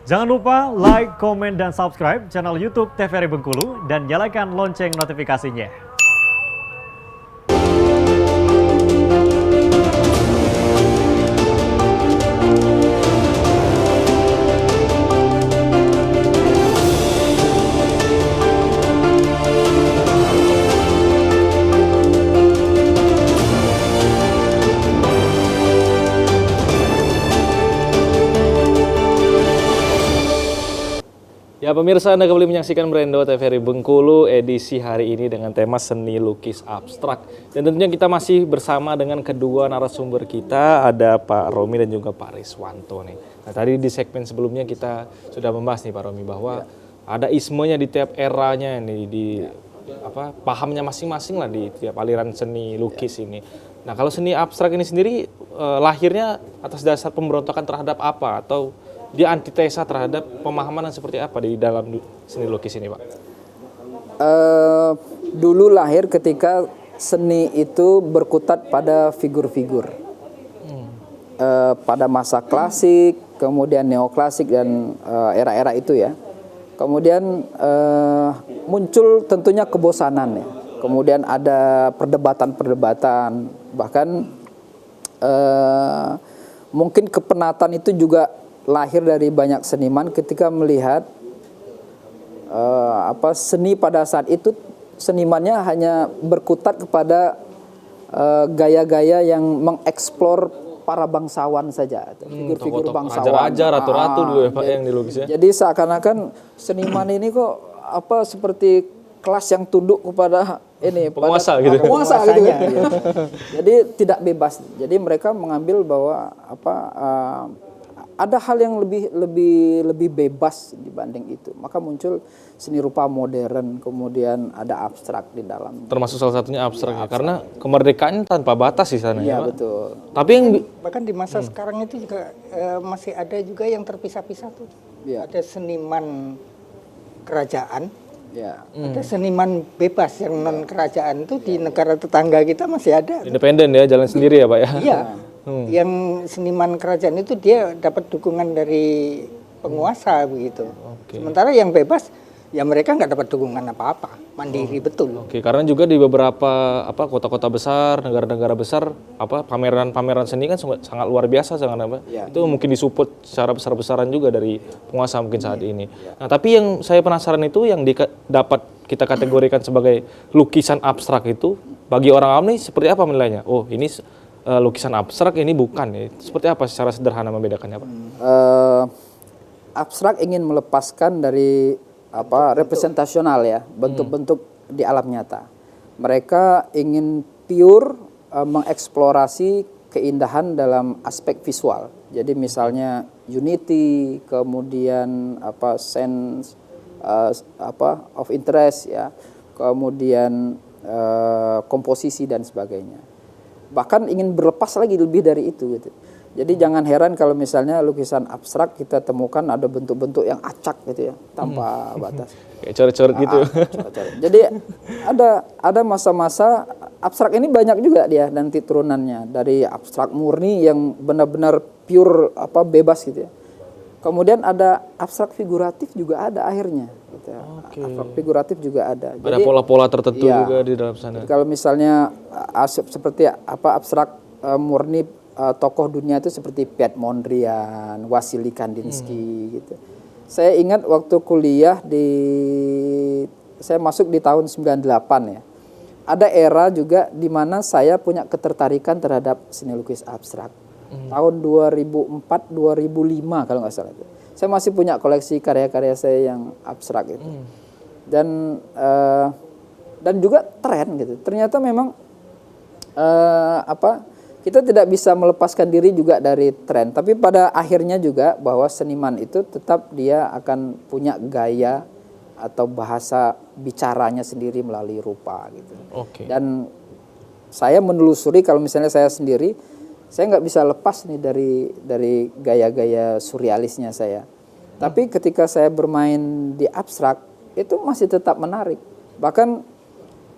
Jangan lupa like, komen, dan subscribe channel YouTube TVRI Bengkulu dan nyalakan lonceng notifikasinya. Ya pemirsa, Anda kembali menyaksikan Brendo TVRI Bengkulu edisi hari ini dengan tema seni lukis abstrak. Dan tentunya kita masih bersama dengan kedua narasumber kita, ada Pak Romi dan juga Pak Riswanto nih. Nah tadi di segmen sebelumnya kita sudah membahas nih Pak Romi bahwa ada ismenya di tiap eranya nih, di pahamnya masing-masing lah di tiap aliran seni lukis ini. Nah kalau seni abstrak ini sendiri lahirnya atas dasar pemberontakan terhadap apa atau dia antitesa terhadap pemahaman yang seperti apa di dalam seni lukis ini, Pak? Dulu lahir ketika seni itu berkutat pada figur-figur. Pada masa klasik, kemudian neoklasik dan era-era itu ya. Kemudian muncul tentunya kebosanan ya. Kemudian ada perdebatan-perdebatan, bahkan mungkin kepenatan itu juga lahir dari banyak seniman ketika melihat seni pada saat itu senimannya hanya berkutat kepada gaya-gaya yang mengeksplor para bangsawan saja, figur-figur bangsawan, raja-raja, ratu-ratu dulu ya Pak yang dilukisnya. Jadi seakan-akan seniman ini kok seperti kelas yang tunduk kepada ini penguasa pada, gitu. Penguasa gitu kan. Jadi tidak bebas. Jadi mereka mengambil bahwa ada hal yang lebih bebas dibanding itu. Maka muncul seni rupa modern, kemudian ada abstrak di dalam. Termasuk salah satunya abstrak ya, karena kemerdekaan tanpa batas di sana ya, Iya, Pak. betul. Tapi yang bahkan di masa sekarang itu juga masih ada juga yang terpisah-pisah tuh. Iya. Ada seniman kerajaan, Ya. ada seniman bebas yang non kerajaan tuh di negara tetangga kita masih ada. independen ya, jalan sendiri ya, Pak ya. Iya. Yang seniman kerajaan itu dia dapat dukungan dari penguasa begitu. Sementara yang bebas ya mereka nggak dapat dukungan apa-apa, mandiri betul. Oke, karena juga di beberapa kota-kota besar, negara-negara besar, pameran-pameran seni kan sangat luar biasa sangat Ya. Itu mungkin disupport secara besar-besaran juga dari penguasa mungkin saat ini. Nah, tapi yang saya penasaran itu yang dapat kita kategorikan sebagai lukisan abstrak itu bagi orang awam nih seperti apa menilainya? Oh, ini lukisan abstrak, ini bukan ya. Seperti apa secara sederhana membedakannya, Pak? Abstrak ingin melepaskan dari representasional ya, bentuk-bentuk di alam nyata. Mereka ingin pure mengeksplorasi keindahan dalam aspek visual. Jadi misalnya unity, kemudian sense of interest ya, kemudian komposisi dan sebagainya. Bahkan ingin berlepas lagi lebih dari itu gitu. Jadi jangan heran kalau misalnya lukisan abstrak kita temukan ada bentuk-bentuk yang acak gitu ya, tanpa batas. Kayak coret-coret gitu. Coret-coret. Jadi ada masa-masa abstrak ini banyak juga dia nanti turunannya dari abstrak murni yang benar-benar pure bebas gitu ya. Kemudian ada abstrak figuratif juga ada akhirnya gitu ya. Abstrak figuratif juga ada. Ada pola-pola tertentu juga di dalam sana. Jadi kalau misalnya seperti abstrak murni tokoh dunia itu seperti Piet Mondrian, Wassily Kandinsky gitu. Saya ingat waktu kuliah saya masuk di tahun 98 ya. Ada era juga di mana saya punya ketertarikan terhadap seni lukis abstrak. Tahun 2004-2005 kalau nggak salah itu. Saya masih punya koleksi karya-karya saya yang abstrak itu. Dan juga tren gitu. Ternyata memang kita tidak bisa melepaskan diri juga dari tren. Tapi pada akhirnya juga bahwa seniman itu tetap dia akan punya gaya atau bahasa bicaranya sendiri melalui rupa gitu. Dan saya menelusuri kalau misalnya saya sendiri, saya nggak bisa lepas nih dari gaya-gaya surrealisnya saya. Tapi ketika saya bermain di abstrak itu masih tetap menarik. Bahkan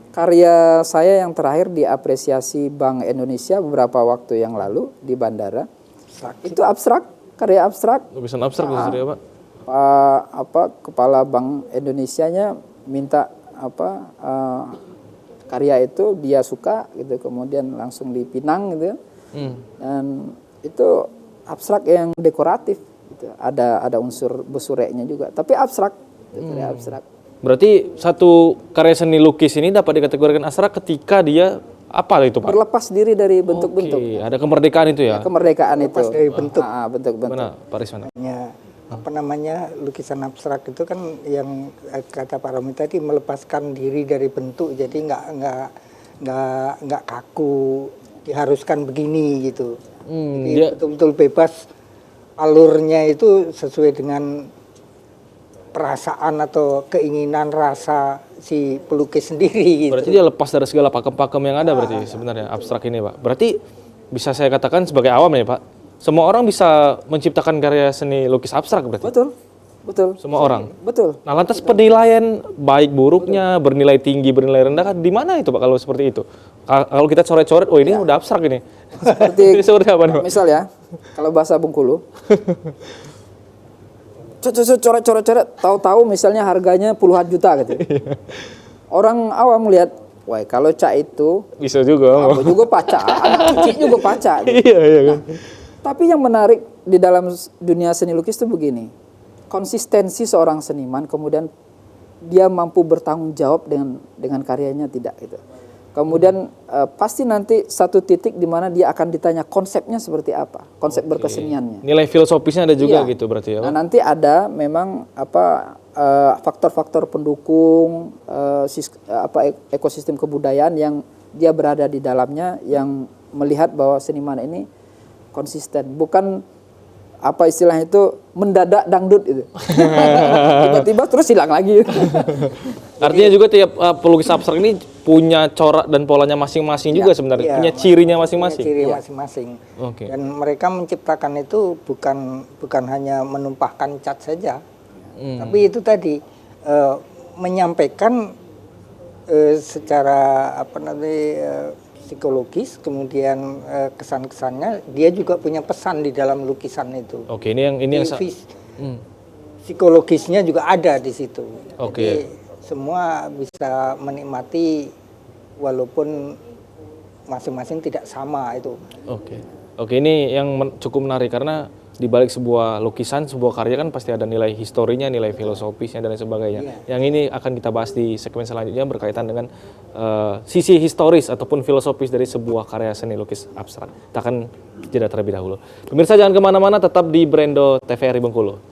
karya saya yang terakhir diapresiasi Bank Indonesia beberapa waktu yang lalu di bandara. Itu abstrak, karya abstrak. Lukisan abstrak maksudnya Pak? Kepala Bank Indonesianya minta karya itu dia suka gitu, kemudian langsung dipinang gitu. Dan itu abstrak yang dekoratif gitu. Ada unsur besureknya juga, tapi abstrak, karya abstrak. Berarti satu karya seni lukis ini dapat dikategorikan abstrak ketika dia apa itu Pak? Berlepas diri dari bentuk-bentuk. Oke, ada kemerdekaan itu ya? Kemerdekaan Lepas itu. dari bentuk. Bentuk-bentuk. Mana Pak Risman? Ya, apa namanya, lukisan abstrak itu kan yang kata Pak Romi tadi, melepaskan diri dari bentuk, jadi nggak kaku, diharuskan begini gitu. Jadi dia betul-betul bebas, alurnya itu sesuai dengan perasaan atau keinginan rasa si pelukis sendiri gitu. berarti dia lepas dari segala pakem-pakem yang ada berarti sebenarnya abstrak ini Pak. Berarti bisa saya katakan sebagai awam ya Pak, semua orang bisa menciptakan karya seni lukis abstrak berarti? Betul. Semua orang? Betul. Nah lantas penilaian baik buruknya, bernilai tinggi, bernilai rendah, di mana itu Pak kalau seperti itu? Kalau kita coret-coret, oh ini udah abstrak ini. Seperti Seperti apa nih Pak? misal ya, kalau bahasa Bengkulu, coret-coret, tahu-tahu misalnya harganya puluhan juta gitu. Orang awam melihat, wah kalau cak itu, Bisa juga. aku juga paca, anak cuci juga paca. Gitu. Iya kan. Tapi yang menarik di dalam dunia seni lukis itu begini, konsistensi seorang seniman, kemudian dia mampu bertanggung jawab dengan karyanya tidak gitu. Kemudian pasti nanti satu titik di mana dia akan ditanya konsepnya seperti apa, konsep berkeseniannya. Nilai filosofisnya ada juga Iya. gitu berarti ya Nah Pak? nanti ada memang faktor-faktor pendukung ekosistem kebudayaan yang dia berada di dalamnya, yang melihat bahwa seniman ini konsisten, bukan apa istilahnya itu mendadak dangdut itu. Tiba-tiba terus hilang lagi. Artinya juga tiap pelukis abstrak ini punya corak dan polanya masing-masing juga sebenarnya, Iya, punya cirinya masing-masing. Ciri masing-masing. Oke. Dan mereka menciptakan itu bukan hanya menumpahkan cat saja, tapi itu tadi menyampaikan secara psikologis, kemudian kesan-kesannya, dia juga punya pesan di dalam lukisan itu. Oke, ini yang Psikologisnya juga ada di situ. Oke. Jadi semua bisa menikmati walaupun masing-masing tidak sama itu. Oke, ini yang cukup menarik karena di balik sebuah lukisan, sebuah karya kan pasti ada nilai historinya, nilai filosofisnya dan lain sebagainya. Yang ini akan kita bahas di segmen selanjutnya berkaitan dengan sisi historis ataupun filosofis dari sebuah karya seni lukis abstrak. Kita akan jeda terlebih dahulu. Pemirsa jangan kemana-mana, tetap di Brendo TVRI Bengkulu.